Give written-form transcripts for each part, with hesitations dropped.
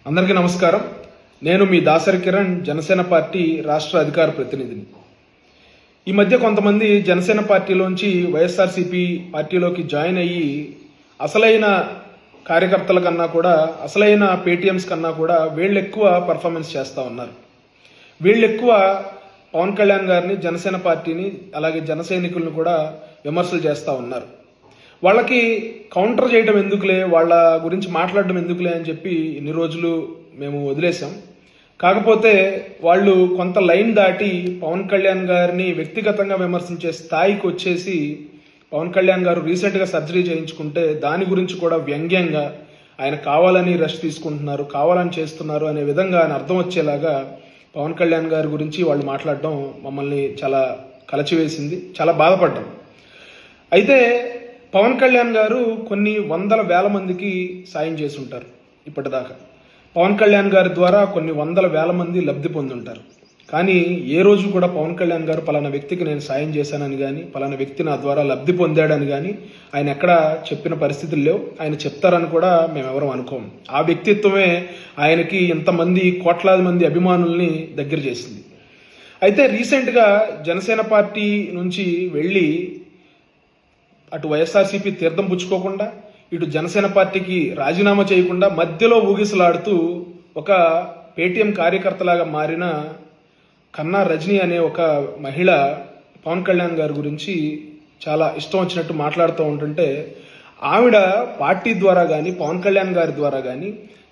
అందరికీ నమస్కారం. నేను మీ దాసరి కిరణ్, జనసేన పార్టీ రాష్ట్ర అధికార ప్రతినిధిని. ఈ మధ్య కొంతమంది జనసేన పార్టీలోంచి వైఎస్ఆర్సీపీ పార్టీలోకి జాయిన్ అయ్యి అసలైన కార్యకర్తల కన్నా కూడా, అసలైన పేటీఎంస్ కన్నా కూడా వీళ్ళు ఎక్కువ పర్ఫార్మెన్స్ చేస్తూ ఉన్నారు. వీళ్ళు ఎక్కువ పవన్ కళ్యాణ్ గారిని, జనసేన పార్టీని, అలాగే జన సైనికులను కూడా విమర్శలు చేస్తూ ఉన్నారు. వాళ్ళకి కౌంటర్ చేయడం ఎందుకులే, వాళ్ళ గురించి మాట్లాడడం ఎందుకులే అని చెప్పి ఇన్ని రోజులు మేము వదిలేసాం. కాకపోతే వాళ్ళు కొంత లైన్ దాటి పవన్ కళ్యాణ్ గారిని వ్యక్తిగతంగా విమర్శించే స్థాయికి వచ్చేసి, పవన్ కళ్యాణ్ గారు రీసెంట్గా సర్జరీ చేయించుకుంటే దాని గురించి కూడా వ్యంగ్యంగా ఆయన కావాలని రెస్ట్ తీసుకుంటున్నారు, కావాలని చేస్తున్నారు అనే విధంగా ఆయన అర్థం వచ్చేలాగా పవన్ కళ్యాణ్ గారి గురించి వాళ్ళు మాట్లాడడం మమ్మల్ని చాలా కలచివేసింది, చాలా బాధపడ్డాం. అయితే పవన్ కళ్యాణ్ గారు కొన్ని వందల వేల మందికి సాయం చేసి ఉంటారు ఇప్పటిదాకా. పవన్ కళ్యాణ్ గారి ద్వారా కొన్ని వందల వేల మంది లబ్ధి పొంది ఉంటారు. కానీ ఏ రోజు కూడా పవన్ కళ్యాణ్ గారు పలానా వ్యక్తికి నేను సాయం చేశానని కానీ, పలానా వ్యక్తి నా ద్వారా లబ్ధి పొందాడని కానీ ఆయన ఎక్కడా చెప్పిన పరిస్థితులు లేవు. ఆయన చెప్తారని కూడా మేమెవరం అనుకోము. ఆ వ్యక్తిత్వమే ఆయనకి ఇంతమంది కోట్లాది మంది అభిమానుల్ని దగ్గర చేసింది. అయితే రీసెంట్గా జనసేన పార్టీ నుంచి వెళ్ళి అటు వైఎస్ఆర్సీపీ తీర్థం పుచ్చుకోకుండా, ఇటు జనసేన పార్టీకి రాజీనామా చేయకుండా మధ్యలో ఊగిసలాడుతూ ఒక పేటీఎం కార్యకర్తలాగా మారిన కన్నా రజనీ అనే ఒక మహిళ పవన్ కళ్యాణ్ గారి గురించి చాలా ఇష్టం వచ్చినట్టు మాట్లాడుతూ ఉంటుంటే, ఆవిడ పార్టీ ద్వారా కానీ, పవన్ కళ్యాణ్ గారి ద్వారా కానీ,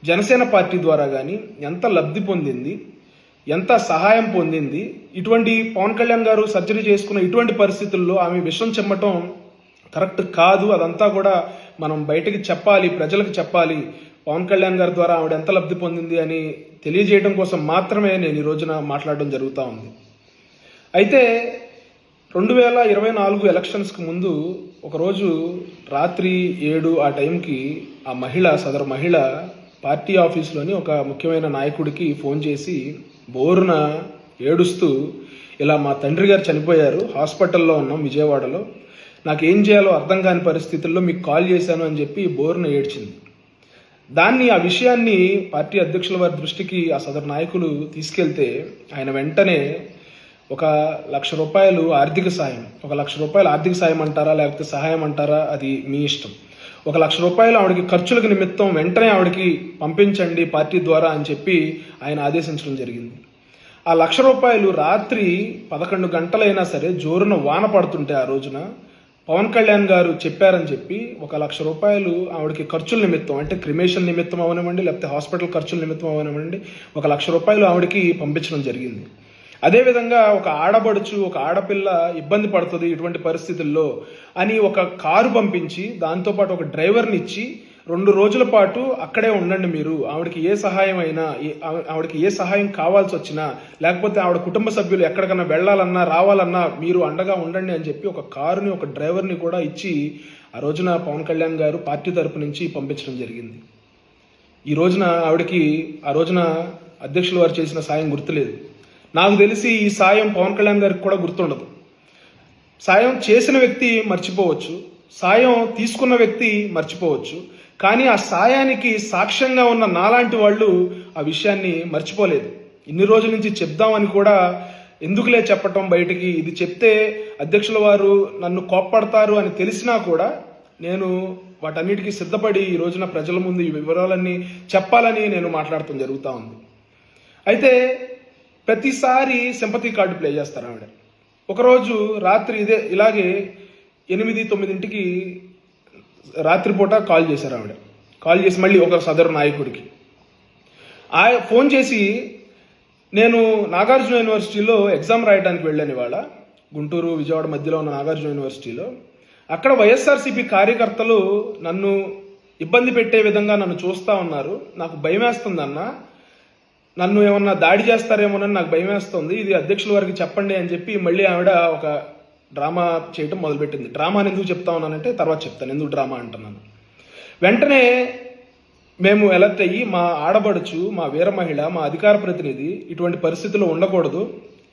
జనసేన పార్టీ ద్వారా కానీ ఎంత లబ్ధి పొందింది, ఎంత సహాయం పొందింది, ఇటువంటి పవన్ కళ్యాణ్ గారు సర్జరీ చేసుకున్న ఇటువంటి పరిస్థితుల్లో ఆమె విషం చెమ్మటం కరెక్ట్ కాదు. అదంతా కూడా మనం బయటకు చెప్పాలి, ప్రజలకు చెప్పాలి. పవన్ కళ్యాణ్ గారి ద్వారా ఆవిడ ఎంత లబ్ధి పొందింది అని తెలియజేయడం కోసం మాత్రమే నేను ఈ రోజున మాట్లాడడం జరుగుతూ ఉంది. అయితే 2024 ఎలక్షన్స్కి ముందు ఒకరోజు రాత్రి 7 ఆ టైంకి సదరు మహిళ పార్టీ ఆఫీస్లోని ఒక ముఖ్యమైన నాయకుడికి ఫోన్ చేసి బోరున ఏడుస్తూ, ఇలా మా తండ్రి గారు చనిపోయారు, హాస్పిటల్లో ఉన్నాం విజయవాడలో, నాకు ఏం చేయాలో అర్థం కాని పరిస్థితుల్లో మీకు కాల్ చేశాను అని చెప్పి బోరున ఏడ్చింది. ఆ విషయాన్ని పార్టీ అధ్యక్షుల వారి దృష్టికి ఆ సదరు నాయకులు తీసుకెళ్తే ఆయన వెంటనే ₹1,00,000 ఆర్థిక సాయం, ₹1,00,000 ఆర్థిక సాయం అంటారా లేకపోతే సహాయం అంటారా అది మీ ఇష్టం, ₹1,00,000 ఆవిడకి ఖర్చులకు నిమిత్తం వెంటనే ఆవిడకి పంపించండి పార్టీ ద్వారా అని చెప్పి ఆయన ఆదేశించడం జరిగింది. ఆ ₹1,00,000 రాత్రి 11 గంటలైనా సరే జోరున వాన పడుతుంటే ఆ రోజున పవన్ కళ్యాణ్ గారు చెప్పారని చెప్పి ₹1,00,000 ఆవిడకి ఖర్చుల నిమిత్తం, అంటే క్రిమేషన్ నిమిత్తం అవనివ్వండి, లేకపోతే హాస్పిటల్ ఖర్చుల నిమిత్తం అవనివ్వండి, ₹1,00,000 ఆవిడకి పంపించడం జరిగింది. అదేవిధంగా ఒక ఆడబడుచు, ఒక ఆడపిల్ల ఇబ్బంది పడుతుంది ఇటువంటి పరిస్థితుల్లో అని ఒక కారు పంపించి, దాంతోపాటు ఒక డ్రైవర్ని ఇచ్చి 2 రోజుల పాటు అక్కడే ఉండండి మీరు, ఆవిడకి ఏ సహాయం అయినా, ఆవిడకి ఏ సహాయం కావాల్సి వచ్చినా, లేకపోతే ఆవిడ కుటుంబ సభ్యులు ఎక్కడికన్నా వెళ్ళాలన్నా రావాలన్నా మీరు అండగా ఉండండి అని చెప్పి ఒక కారుని, ఒక డ్రైవర్ని కూడా ఇచ్చి ఆ రోజున పవన్ కళ్యాణ్ గారు పార్టీ తరపు నుంచి పంపించడం జరిగింది. ఈ రోజున ఆవిడకి ఆ రోజున అధ్యక్షుల వారు చేసిన సాయం గుర్తులేదు. నాకు తెలిసి ఈ సాయం పవన్ కళ్యాణ్ గారికి కూడా గుర్తుండదు. సాయం చేసిన వ్యక్తి మర్చిపోవచ్చు, సాయం తీసుకున్న వ్యక్తి మర్చిపోవచ్చు, కానీ ఆ సాయానికి సాక్ష్యంగా ఉన్న నాలాంటి వాళ్ళు ఆ విషయాన్ని మర్చిపోలేదు. ఇన్ని రోజుల నుంచి చెప్దామని కూడా ఎందుకులే చెప్పటం బయటికి, ఇది చెప్తే అధ్యక్షుల వారు నన్ను కోప్పడతారు అని తెలిసినా కూడా నేను వాటన్నిటికీ సిద్ధపడి ఈ రోజున ప్రజల ముందు ఈ వివరాలన్నీ చెప్పాలని నేను మాట్లాడటం జరుగుతూ ఉంది. అయితే ప్రతిసారి సింపతి కార్డు ప్లే చేస్తారు ఆవిడ. ఒకరోజు రాత్రి ఇలాగే 8-9 రాత్రిపూట కాల్ చేశారు ఆవిడ. కాల్ చేసి మళ్ళీ ఒక సదరు నాయకుడికి ఫోన్ చేసి, నేను నాగార్జున యూనివర్సిటీలో ఎగ్జామ్ రాయడానికి వెళ్ళాను ఇవాళ, గుంటూరు విజయవాడ మధ్యలో ఉన్న నాగార్జున యూనివర్సిటీలో. అక్కడ వైఎస్ఆర్సీపీ కార్యకర్తలు నన్ను ఇబ్బంది పెట్టే విధంగా నన్ను చూస్తూ ఉన్నారు, నాకు భయం వేస్తుందన్న, నన్ను ఏమన్నా దాడి చేస్తారేమోనని నాకు భయం వేస్తుంది, ఇది అధ్యక్షుల వారికి చెప్పండి అని చెప్పి మళ్ళీ ఆవిడ ఒక డ్రామా చేయటం మొదలుపెట్టింది. డ్రామాని ఎందుకు చెప్తా ఉన్నానంటే తర్వాత చెప్తాను ఎందుకు డ్రామా అంటున్నాను. వెంటనే మేము ఎలర్ట్ అయ్యి, మా ఆడబడుచు, మా వీర మహిళ, మా అధికార ప్రతినిధి ఇటువంటి పరిస్థితుల్లో ఉండకూడదు,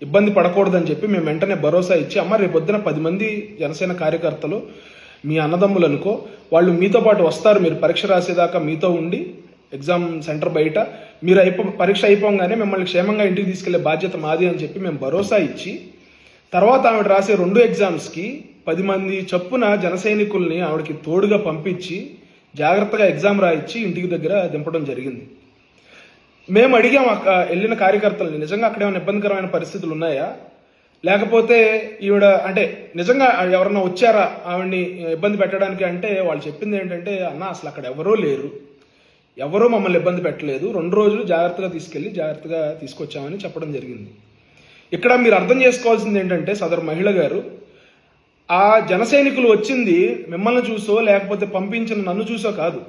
ఇబ్బంది పడకూడదని చెప్పి మేము వెంటనే భరోసా ఇచ్చి, అమ్మ రేపొద్దున 10 మంది జనసేన కార్యకర్తలు మీ అన్నదమ్ములు అనుకో, వాళ్ళు మీతో పాటు వస్తారు, మీరు పరీక్ష రాసేదాకా మీతో ఉండి ఎగ్జామ్ సెంటర్ బయట మీరు పరీక్ష అయిపోగానే మిమ్మల్ని క్షేమంగా ఇంటికి తీసుకెళ్లే బాధ్యత మాది అని చెప్పి మేము భరోసా ఇచ్చి, తర్వాత ఆవిడ రాసే 2 ఎగ్జామ్స్కి 10 మంది చొప్పున జన సైనికుల్ని ఆవిడకి తోడుగా పంపించి జాగ్రత్తగా ఎగ్జామ్ రాయించి ఇంటికి దగ్గర దింపడం జరిగింది. మేము అడిగాం వెళ్ళిన కార్యకర్తలని, నిజంగా అక్కడ ఏమైనా ఇబ్బందికరమైన పరిస్థితులు ఉన్నాయా, లేకపోతే ఈవిడ అంటే నిజంగా ఎవరన్నా వచ్చారా ఆవిడ్ని ఇబ్బంది పెట్టడానికి అంటే వాళ్ళు చెప్పింది ఏంటంటే, అన్న అసలు అక్కడ ఎవరూ లేరు, ఎవరూ మమ్మల్ని ఇబ్బంది పెట్టలేదు, 2 రోజులు జాగ్రత్తగా తీసుకెళ్ళి జాగ్రత్తగా తీసుకొచ్చామని చెప్పడం జరిగింది. ఇక్కడ మీరు అర్థం చేసుకోవాల్సింది ఏంటంటే, సదరు మహిళ గారు, ఆ జన సైనికులు వచ్చింది మిమ్మల్ని చూసో లేకపోతే పంపించిన నన్ను చూసో కాదు,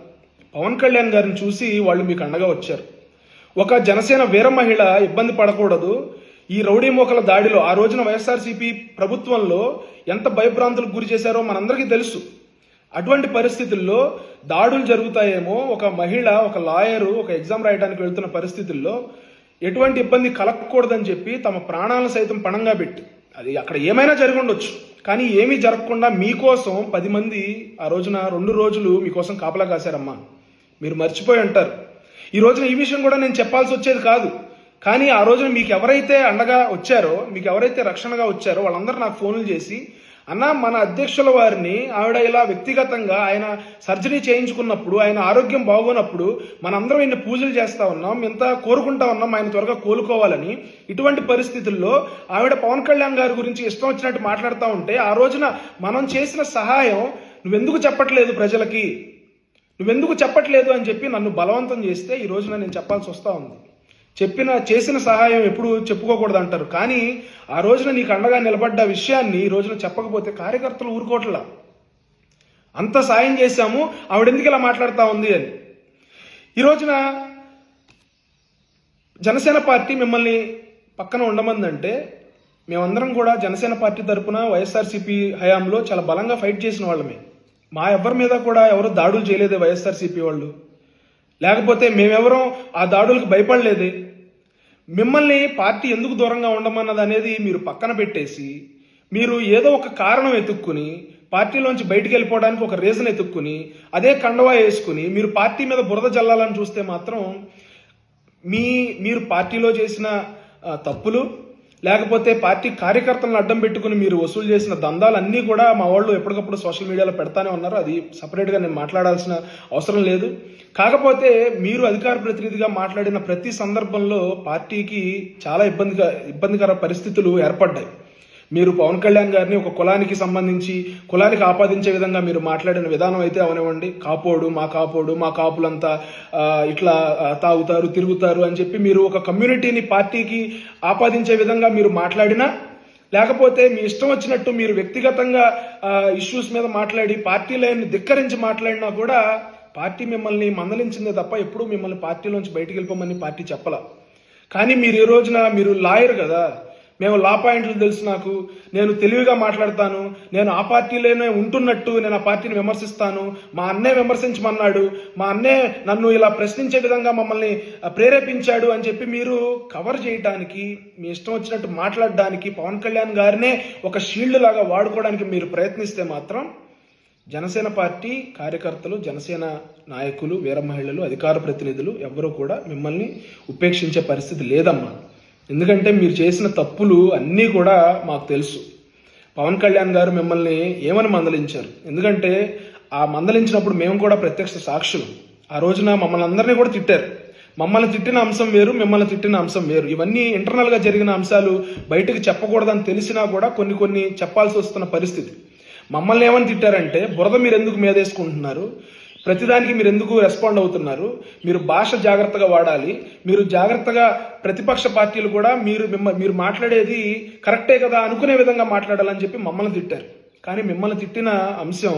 పవన్ కళ్యాణ్ గారిని చూసి వాళ్ళు మీకు అండగా వచ్చారు. ఒక జనసేన వీర మహిళ ఇబ్బంది పడకూడదు, ఈ రౌడీ మోకల దాడిలో ఆ రోజున వైఎస్ఆర్సీపీ ప్రభుత్వంలో ఎంత భయభ్రాంతులకు గురి చేశారో మనందరికీ తెలుసు. అటువంటి పరిస్థితుల్లో దాడులు జరుగుతాయేమో, ఒక మహిళ, ఒక లాయరు ఒక ఎగ్జామ్ రాయడానికి వెళ్తున్న పరిస్థితుల్లో ఎటువంటి ఇబ్బంది కలగకూడదని చెప్పి తమ ప్రాణాలను సైతం పణంగా పెట్టి, అది అక్కడ ఏమైనా జరిగి ఉండొచ్చు, కానీ ఏమీ జరగకుండా మీకోసం 10 మంది ఆ రోజున 2 రోజులు మీకోసం కాపలా కాశారమ్మా. మీరు మర్చిపోయి ఉంటారు. ఈ రోజున ఈ విషయం కూడా నేను చెప్పాల్సి వచ్చేది కాదు, కానీ ఆ రోజున మీకు ఎవరైతే అండగా వచ్చారో, మీకు ఎవరైతే రక్షణగా వచ్చారో వాళ్ళందరూ నాకు ఫోన్లు చేసి, అన్న మన అధ్యక్షుల వారిని ఆవిడ ఇలా వ్యక్తిగతంగా ఆయన సర్జరీ చేయించుకున్నప్పుడు, ఆయన ఆరోగ్యం బాగోనప్పుడు మనందరం ఇన్ని పూజలు చేస్తా ఉన్నాం, ఇంత కోరుకుంటా ఉన్నాం ఆయన త్వరగా కోలుకోవాలని. ఇటువంటి పరిస్థితుల్లో ఆవిడ పవన్ కళ్యాణ్ గారి గురించి ఇష్టం వచ్చినట్టు మాట్లాడుతూ ఉంటే, ఆ రోజున మనం చేసిన సహాయం నువ్వెందుకు చెప్పట్లేదు ప్రజలకి, నువ్వెందుకు చెప్పట్లేదు అని చెప్పి నన్ను బలవంతం చేస్తే ఈ రోజున నేను చెప్పాల్సి వస్తూ ఉంది. చేసిన సహాయం ఎప్పుడు చెప్పుకోకూడదు అంటారు, కానీ ఆ రోజున నీకు అండగా నిలబడ్డ విషయాన్ని ఈ రోజున చెప్పకపోతే కార్యకర్తలు ఊరుకోవట్లా. అంత సాయం చేశాము, ఆవిడ ఎందుకు ఇలా మాట్లాడుతూ ఉంది అని. ఈ రోజున జనసేన పార్టీ మిమ్మల్ని పక్కన ఉండమందంటే, మేమందరం కూడా జనసేన పార్టీ తరఫున వైఎస్ఆర్సీపీ హయాంలో చాలా బలంగా ఫైట్ చేసిన వాళ్ళమే. మా ఎవరి మీద కూడా ఎవరు దాడులు చేయలేదే వైఎస్ఆర్సీపీ వాళ్ళు, లేకపోతే మేమెవరం ఆ దాడులకు భయపడలేదే. మిమ్మల్ని పార్టీ ఎందుకు దూరంగా ఉండమన్నది అనేది మీరు పక్కన పెట్టేసి, మీరు ఏదో ఒక కారణం ఎత్తుక్కుని పార్టీలోంచి బయటికి వెళ్ళిపోవడానికి ఒక రీజన్ ఎత్తుక్కుని అదే కండవా వేసుకుని మీరు పార్టీ మీద బురద జల్లాలని చూస్తే మాత్రం మీరు పార్టీలో చేసిన తప్పులు, లేకపోతే పార్టీ కార్యకర్తలను అడ్డం పెట్టుకుని మీరు వసూలు చేసిన దందాలన్నీ కూడా మా వాళ్ళు ఎప్పటికప్పుడు సోషల్ మీడియాలో పెడతానే ఉన్నారు. అది సపరేట్గా నేను మాట్లాడాల్సిన అవసరం లేదు. కాకపోతే మీరు అధికార ప్రతినిధిగా మాట్లాడిన ప్రతి సందర్భంలో పార్టీకి చాలా ఇబ్బందికర పరిస్థితులు ఏర్పడ్డాయి. మీరు పవన్ కళ్యాణ్ గారిని ఒక కులానికి సంబంధించి కులానికి ఆపాదించే విధంగా మీరు మాట్లాడిన విధానం అయితే అవనివ్వండి, కాపోడు మా కాపులంతా ఇట్లా తాగుతారు తిరుగుతారు అని చెప్పి మీరు ఒక కమ్యూనిటీని పార్టీకి ఆపాదించే విధంగా మీరు మాట్లాడినా, లేకపోతే మీ ఇష్టం వచ్చినట్టు మీరు వ్యక్తిగతంగా ఇష్యూస్ మీద మాట్లాడి పార్టీ లైన్ని ధిక్కరించి మాట్లాడినా కూడా పార్టీ మిమ్మల్ని మందలించిందే తప్ప ఎప్పుడూ మిమ్మల్ని పార్టీలోంచి బయటికి వెళ్ళిపోమని పార్టీ చెప్పలా. కానీ మీరు ఈ రోజున మీరు లాయర్ కదా, మేము లా పాయింట్లు తెలుసు, నేను తెలివిగా మాట్లాడతాను, నేను ఆ పార్టీలోనే ఉంటున్నట్టు నేను ఆ పార్టీని విమర్శిస్తాను, మా అన్నయ్య విమర్శించమన్నాడు, మా అన్నయ్య నన్ను ఇలా ప్రశ్నించే విధంగా మమ్మల్ని ప్రేరేపించాడు అని చెప్పి మీరు కవర్ చేయడానికి, మీ ఇష్టం వచ్చినట్టు మాట్లాడడానికి పవన్ కళ్యాణ్ గారినే ఒక షీల్డ్ లాగా వాడుకోవడానికి మీరు ప్రయత్నిస్తే మాత్రం జనసేన పార్టీ కార్యకర్తలు, జనసేన నాయకులు, వీర మహిళలు, అధికార ప్రతినిధులు ఎవ్వరూ కూడా మిమ్మల్ని ఉపేక్షించే పరిస్థితి లేదమ్మా. ఎందుకంటే మీరు చేసిన తప్పులు అన్నీ కూడా మాకు తెలుసు. పవన్ కళ్యాణ్ గారు మిమ్మల్ని ఏమని మందలించారు, ఎందుకంటే ఆ మందలించినప్పుడు మేము కూడా ప్రత్యక్ష సాక్షులు. ఆ రోజున మమ్మల్ని అందరినీ కూడా తిట్టారు. మమ్మల్ని తిట్టిన అంశం వేరు, మిమ్మల్ని తిట్టిన అంశం వేరు. ఇవన్నీ ఇంటర్నల్గా జరిగిన అంశాలు, బయటకు చెప్పకూడదని తెలిసినా కూడా కొన్ని చెప్పాల్సి వస్తున్న పరిస్థితి. మమ్మల్ని ఏమని తిట్టారంటే, బురద మీరు ఎందుకు మీదేసుకుంటున్నారు, ప్రతిదానికి మీరు ఎందుకు రెస్పాండ్ అవుతున్నారు, మీరు భాష జాగ్రత్తగా వాడాలి, మీరు జాగ్రత్తగా ప్రతిపక్ష పార్టీలు కూడా మీరు మాట్లాడేది కరెక్టే కదా అనుకునే విధంగా మాట్లాడాలని చెప్పి మమ్మల్ని తిట్టారు. కానీ మిమ్మల్ని తిట్టిన అంశం,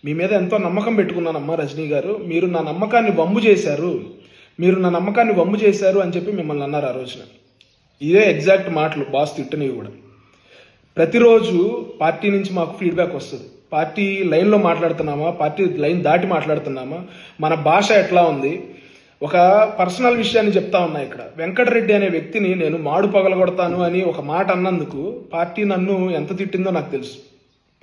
మీ మీద ఎంతో నమ్మకం పెట్టుకున్నానమ్మా రజనీ గారు, మీరు నా నమ్మకాన్ని వమ్ము చేశారు అని చెప్పి మిమ్మల్ని అన్నారు ఆ రోజున. ఇదే ఎగ్జాక్ట్ మాటలు బాస్ తిట్టనివి కూడా. ప్రతిరోజు పార్టీ నుంచి మాకు ఫీడ్బ్యాక్ వస్తుంది. పార్టీ లైన్లో మాట్లాడుతున్నామా, పార్టీ లైన్ దాటి మాట్లాడుతున్నామా, మన భాష ఎట్లా ఉంది. ఒక పర్సనల్ విషయాన్ని చెప్తా ఉన్నా. ఇక్కడ వెంకటరెడ్డి అనే వ్యక్తిని నేను మాడు పగలగొడతాను అని ఒక మాట అన్నందుకు పార్టీ నన్ను ఎంత తిట్టిందో నాకు తెలుసు.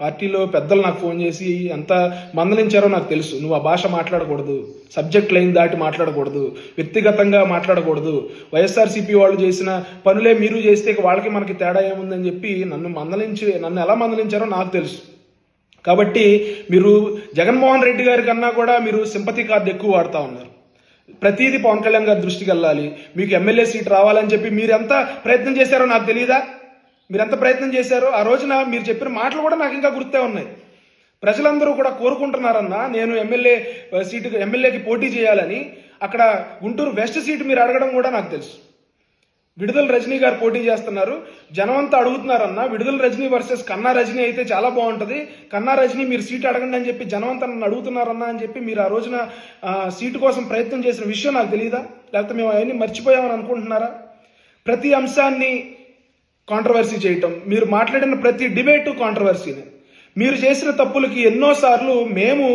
పార్టీలో పెద్దలు నాకు ఫోన్ చేసి ఎంత మందలించారో నాకు తెలుసు. నువ్వు ఆ భాష మాట్లాడకూడదు, సబ్జెక్ట్ లైన్ దాటి మాట్లాడకూడదు, వ్యక్తిగతంగా మాట్లాడకూడదు, వైఎస్ఆర్సీపీ వాళ్ళు చేసిన పనులే మీరు చేస్తే వాళ్ళకి మనకి తేడా ఏముందని చెప్పి నన్ను ఎలా మందలించారో నాకు తెలుసు. కాబట్టి మీరు జగన్మోహన్ రెడ్డి గారి కన్నా కూడా మీరు సింపతి కార్డు ఎక్కువ వాడుతూ ఉన్నారు. ప్రతిదీ పవన్ కళ్యాణ్ గారి దృష్టికి వెళ్ళాలి, మీకు ఎమ్మెల్యే సీట్ రావాలని చెప్పి మీరు ఎంత ప్రయత్నం చేశారో నాకు తెలియదా? మీరు ఎంత ప్రయత్నం చేశారో ఆ రోజున మీరు చెప్పిన మాటలు కూడా నాకు ఇంకా గుర్తే ఉన్నాయి. ప్రజలందరూ కూడా కోరుకుంటున్నారన్నా నేను ఎమ్మెల్యేకి పోటీ చేయాలని. అక్కడ గుంటూరు వెస్ట్ సీటు మీరు అడగడం కూడా నాకు తెలుసు. విడుదల రజనీ గారు పోటీ చేస్తున్నారు, జనం అంతా అడుగుతున్నారన్నా విడుదల రజనీ వర్సెస్ కన్నా రజనీ అయితే చాలా బాగుంటుంది, కన్నా రజనీ మీరు సీటు అడగండి అని చెప్పి జనం అంతా నన్ను అడుగుతున్నారన్నా అని చెప్పి మీరు ఆ రోజున సీటు కోసం ప్రయత్నం చేసిన విషయం నాకు తెలియదా? లేకపోతే మేము అవన్నీ మర్చిపోయామని అనుకుంటున్నారా? ప్రతి అంశాన్ని కాంట్రవర్సీ చేయటం, మీరు మాట్లాడిన ప్రతి డిబేటు కాంట్రవర్సీనే. మీరు చేసిన తప్పులకి ఎన్నోసార్లు మేము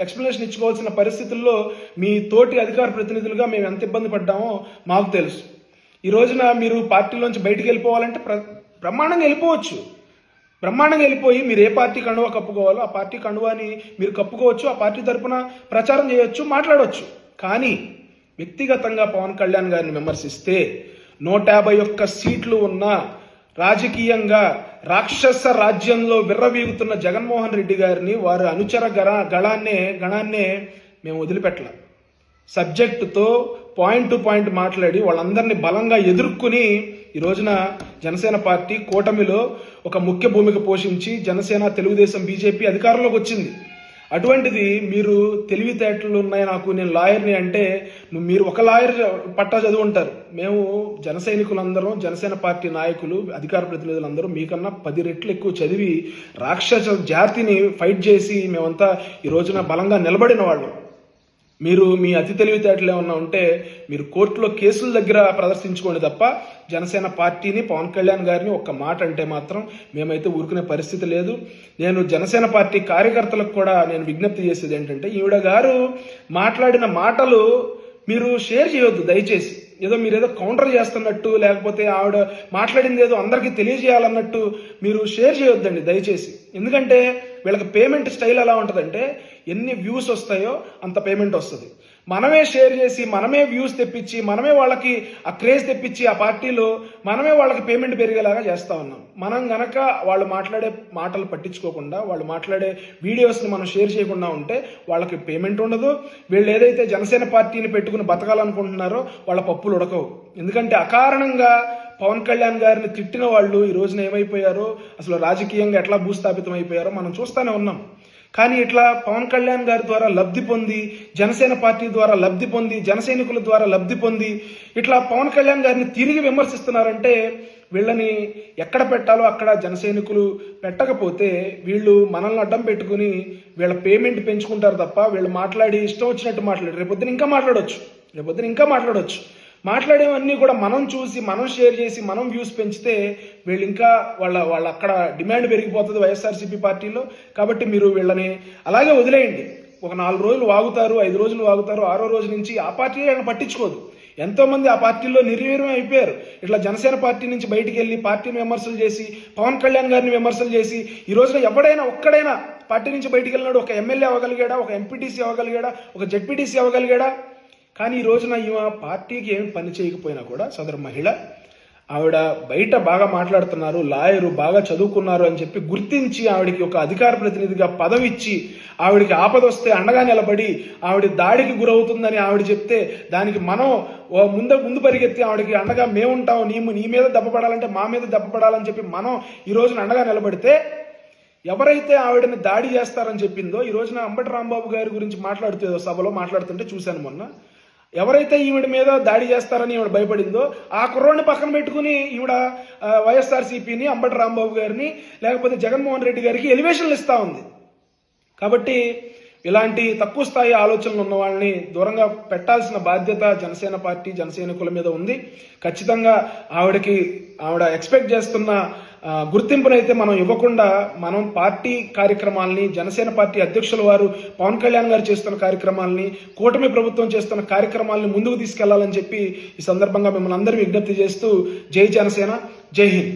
ఎక్స్ప్లెనేషన్ ఇచ్చుకోవాల్సిన పరిస్థితుల్లో మీ తోటి అధికార ప్రతినిధులుగా మేము ఎంత ఇబ్బంది పడ్డామో మాకు తెలుసు. ఈ రోజున మీరు పార్టీలోంచి బయటికి వెళ్ళిపోవాలంటే బ్రహ్మాండంగా వెళ్ళిపోవచ్చు. బ్రహ్మాండంగా వెళ్ళిపోయి మీరు ఏ పార్టీ కండువా కప్పుకోవాలో ఆ పార్టీ కండువాని మీరు కప్పుకోవచ్చు, ఆ పార్టీ తరఫున ప్రచారం చేయొచ్చు, మాట్లాడవచ్చు. కానీ వ్యక్తిగతంగా పవన్ కళ్యాణ్ గారిని విమర్శిస్తే 151 సీట్లు ఉన్న రాజకీయంగా రాక్షస రాజ్యంలో విర్రవీగుతున్న జగన్మోహన్ రెడ్డి గారిని వారి అనుచర గణాన్నే మేము వదిలిపెట్టలేం. సబ్జెక్టుతో పాయింట్ టు పాయింట్ మాట్లాడి వాళ్ళందరినీ బలంగా ఎదుర్కొని ఈ రోజున జనసేన పార్టీ కూటమిలో ఒక ముఖ్య భూమిక పోషించి జనసేన, తెలుగుదేశం, బీజేపీ అధికారంలోకి వచ్చింది. అటువంటిది మీరు తెలివితేటలు ఉన్నాయి నాకు, నేను లాయర్ని అంటే మీరు ఒక లాయర్ పట్టా చదువు ఉంటారు. మేము జన సైనికులందరం, జనసేన పార్టీ నాయకులు, అధికార ప్రతినిధులందరూ మీకన్నా 10 రెట్లు ఎక్కువ చదివి రాక్షస జాతిని ఫైట్ చేసి మేమంతా ఈ రోజున బలంగా నిలబడిన వాళ్ళు. మీరు మీ అతి తెలివితేటలు ఏమన్నా ఉంటే మీరు కోర్టులో కేసుల దగ్గర ప్రదర్శించుకోండి తప్ప జనసేన పార్టీని, పవన్ కళ్యాణ్ గారిని ఒక్క మాట అంటే మాత్రం మేమైతే ఊరుకునే పరిస్థితి లేదు. నేను జనసేన పార్టీ కార్యకర్తలకు కూడా నేను విజ్ఞప్తి చేసేది ఏంటంటే, ఈవిడ గారు మాట్లాడిన మాటలు మీరు షేర్ చేయొద్దు దయచేసి. మీరేదో కౌంటర్ చేస్తున్నట్టు, లేకపోతే ఆవిడ మాట్లాడింది ఏదో అందరికీ తెలియజేయాలన్నట్టు మీరు షేర్ చేయొద్దండి దయచేసి. ఎందుకంటే వీళ్ళకి పేమెంట్ స్టైల్ ఎలా ఉంటుందంటే, ఎన్ని వ్యూస్ వస్తాయో అంత పేమెంట్ వస్తుంది. మనమే షేర్ చేసి, మనమే వ్యూస్ తెప్పించి, మనమే వాళ్ళకి ఆ క్రేజ్ తెప్పించి, ఆ పార్టీలో మనమే వాళ్ళకి పేమెంట్ పెరిగేలాగా చేస్తా ఉన్నాం. మనం గనక వాళ్ళు మాట్లాడే మాటలు పట్టించుకోకుండా, వాళ్ళు మాట్లాడే వీడియోస్ని మనం షేర్ చేయకుండా ఉంటే వాళ్ళకి పేమెంట్ ఉండదు. వీళ్ళు ఏదైతే జనసేన పార్టీని పెట్టుకుని బతకాలనుకుంటున్నారో వాళ్ళ పప్పులు ఉడకవు. ఎందుకంటే అకారణంగా పవన్ కళ్యాణ్ గారిని తిట్టిన వాళ్ళు ఈ రోజున ఏమైపోయారో, అసలు రాజకీయంగా ఎట్లా భూస్థాపితం అయిపోయారో మనం చూస్తూనే ఉన్నాం. కానీ ఇట్లా పవన్ కళ్యాణ్ గారి ద్వారా లబ్ధి పొంది, జనసేన పార్టీ ద్వారా లబ్ధి పొంది, జన సైనికుల ద్వారా లబ్ధి పొంది ఇట్లా పవన్ కళ్యాణ్ గారిని తిరిగి విమర్శిస్తున్నారంటే వీళ్ళని ఎక్కడ పెట్టాలో అక్కడ జన సైనికులు పెట్టకపోతే వీళ్ళు మనల్ని అడ్డం పెట్టుకుని వీళ్ళ పేమెంట్ పెంచుకుంటారు తప్ప వీళ్ళు మాట్లాడి ఇష్టం వచ్చినట్టు మాట్లాడారు. రేపొద్దున ఇంకా మాట్లాడొచ్చు. మాట్లాడేవన్నీ కూడా మనం చూసి, మనం షేర్ చేసి, మనం వ్యూస్ పెంచితే వీళ్ళు ఇంకా వాళ్ళ అక్కడ డిమాండ్ పెరిగిపోతుంది వైఎస్ఆర్సీపీ పార్టీలో. కాబట్టి మీరు వీళ్ళని అలాగే వదిలేయండి. ఒక 4 రోజులు వాగుతారు, 5 రోజులు వాగుతారు, 6వ రోజు నుంచి ఆ పార్టీ పట్టించుకోదు. ఎంతో మంది ఆ పార్టీలో నిర్వీర్యం అయిపోయారు. ఇట్లా జనసేన పార్టీ నుంచి బయటికి వెళ్ళి పార్టీని విమర్శలు చేసి, పవన్ కళ్యాణ్ గారిని విమర్శలు చేసి, ఈ రోజున ఒక్కడైనా పార్టీ నుంచి బయటికి వెళ్ళినాడు, ఒక ఎమ్మెల్యే అవ్వగలిగాడా, ఒక ఎంపీటీసీ అవ్వగలిగాడా, ఒక జెడ్పీటీసీ అవ్వగలిగాడా? కానీ ఈ రోజున ఈమె పార్టీకి ఏమి పని చేయకపోయినా కూడా సదరు మహిళ ఆవిడ బయట బాగా మాట్లాడుతున్నారు, లాయరు, బాగా చదువుకున్నారు అని చెప్పి గుర్తించి ఆవిడికి ఒక అధికార ప్రతినిధిగా పదవి ఇచ్చి, ఆవిడికి ఆపద వస్తే అండగా నిలబడి, ఆవిడ దాడికి గురవుతుందని ఆవిడ చెప్తే దానికి మనం ముందు పరిగెత్తి ఆవిడకి అండగా మేముంటాం, నీ మీద దెబ్బపడాలంటే మా మీద దెబ్బపడాలని చెప్పి మనం ఈ రోజున అండగా నిలబడితే, ఎవరైతే ఆవిడని దాడి చేస్తారని చెప్పిందో ఈ రోజున అంబటి రాంబాబు గారి గురించి మాట్లాడుతూ సభలో మాట్లాడుతుంటే చూశాను మొన్న. ఎవరైతే ఈవిడ మీద దాడి చేస్తారని ఈవిడ భయపడిందో ఆ కుర్రోడిని పక్కన పెట్టుకుని ఈవిడ వైఎస్ఆర్సీపీని, అంబటి రాంబాబు గారిని, లేకపోతే జగన్మోహన్ రెడ్డి గారికి ఎలివేషన్లు ఇస్తా ఉంది. కాబట్టి ఇలాంటి తక్కువ స్థాయి ఆలోచనలు ఉన్న వాళ్ళని దూరంగా పెట్టాల్సిన బాధ్యత జనసేన పార్టీ, జనసైనికుల మీద ఉంది. ఖచ్చితంగా ఆవిడ ఎక్స్పెక్ట్ చేస్తున్న గుర్తింపునైతే మనం ఇవ్వకుండా, మనం పార్టీ కార్యక్రమాలని, జనసేన పార్టీ అధ్యక్షుల వారు పవన్ కళ్యాణ్ గారు చేస్తున్న కార్యక్రమాలని, కూటమి ప్రభుత్వం చేస్తున్న కార్యక్రమాలని ముందుకు తీసుకెళ్లాలని చెప్పి ఈ సందర్భంగా మిమ్మల్ని అందరూ విజ్ఞప్తి చేస్తూ, జై జనసేన, జై హింద్.